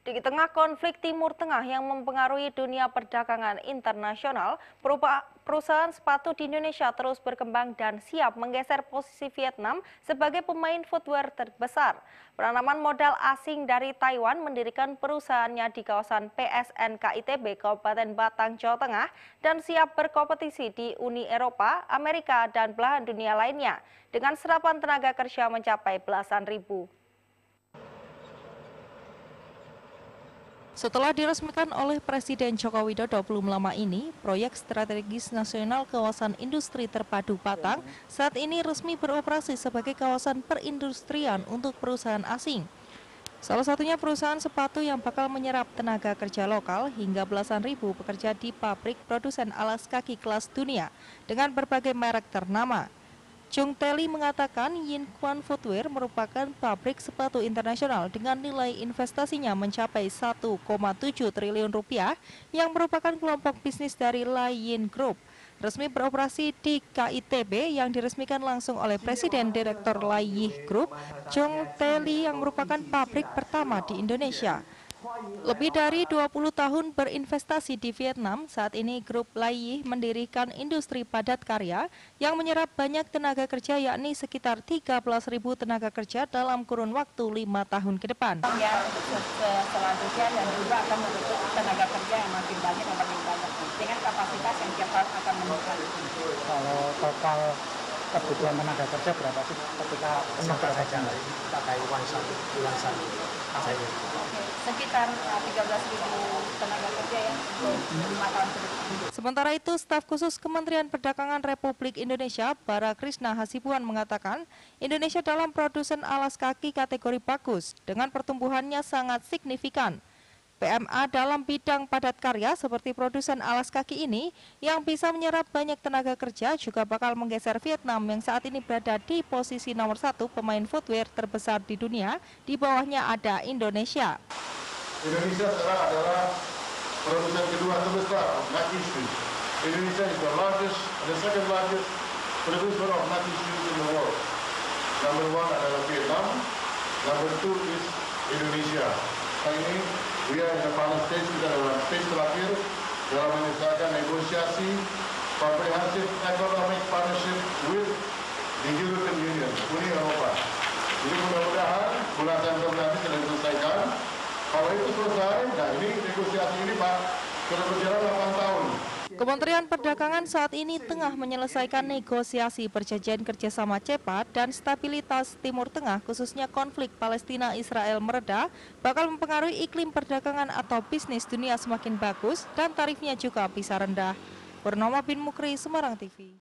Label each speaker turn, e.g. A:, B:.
A: Di tengah konflik Timur Tengah yang mempengaruhi dunia perdagangan internasional, perusahaan sepatu di Indonesia terus berkembang dan siap menggeser posisi Vietnam sebagai pemain footwear terbesar. Penanaman modal asing dari Taiwan mendirikan perusahaannya di kawasan PSNK ITB Kabupaten Batang, Jawa Tengah dan siap berkompetisi di Uni Eropa, Amerika, dan belahan dunia lainnya dengan serapan tenaga kerja mencapai belasan ribu. Setelah diresmikan oleh Presiden Joko Widodo belum lama ini, proyek strategis nasional kawasan industri terpadu Batang saat ini resmi beroperasi sebagai kawasan perindustrian untuk perusahaan asing. Salah satunya perusahaan sepatu yang bakal menyerap tenaga kerja lokal hingga belasan ribu pekerja di pabrik produsen alas kaki kelas dunia dengan berbagai merek ternama. Chung Teli mengatakan Yin Kuan Footwear merupakan pabrik sepatu internasional dengan nilai investasinya mencapai 1,7 triliun rupiah yang merupakan kelompok bisnis dari Lai Yin Group. Resmi beroperasi di KITB yang diresmikan langsung oleh Presiden Direktur Lai Yin Group, Chung Teli yang merupakan pabrik pertama di Indonesia. Lebih dari 20 tahun berinvestasi di Vietnam, saat ini grup Lai Yin mendirikan industri padat karya yang menyerap banyak tenaga kerja yakni sekitar 13.000 tenaga kerja dalam kurun waktu 5 tahun ke depan.
B: Ya, selanjutnya dan juga akan membentuk tenaga kerja yang makin banyak dengan kapasitas yang tiap tahun akan meningkat.
C: Kalau total kebutuhan tenaga kerja berapa sih ketika
D: sampai saja pakai uang saja saja.
B: Sekitar 13.000 tenaga kerja ya untuk 5 tahun ke depan.
A: Sementara itu, staf khusus Kementerian Perdagangan Republik Indonesia, Bara Krishna Hasibuan mengatakan, Indonesia dalam produsen alas kaki kategori bagus dengan pertumbuhannya sangat signifikan. PMA dalam bidang padat karya seperti produsen alas kaki ini yang bisa menyerap banyak tenaga kerja juga bakal menggeser Vietnam yang saat ini berada di posisi nomor 1 pemain footwear terbesar di dunia, di bawahnya ada Indonesia.
E: Indonesia sekarang adalah produsen kedua terbesar of Nike shoes. Indonesia is the second largest producer of Nike shoes in the world. Number 1 adalah Vietnam, number 2 is Indonesia. Ini we are in the final stage, kita dalam stage terakhir dalam menyelesaikan negosiasi comprehensive economic partnership with the European Union, Uni Eropa. Jadi mudah-mudahan bulan September nanti sudah diselesaikan. Kalau itu selesai, nah ini negosiasi ini Pak sudah berjalan 8 tahun.
A: Kementerian Perdagangan saat ini tengah menyelesaikan negosiasi perjanjian kerjasama cepat dan stabilitas Timur Tengah, khususnya konflik Palestina-Israel mereda, bakal mempengaruhi iklim perdagangan atau bisnis dunia semakin bagus dan tarifnya juga bisa rendah. Purnomo bin Mukri, Semarang TV.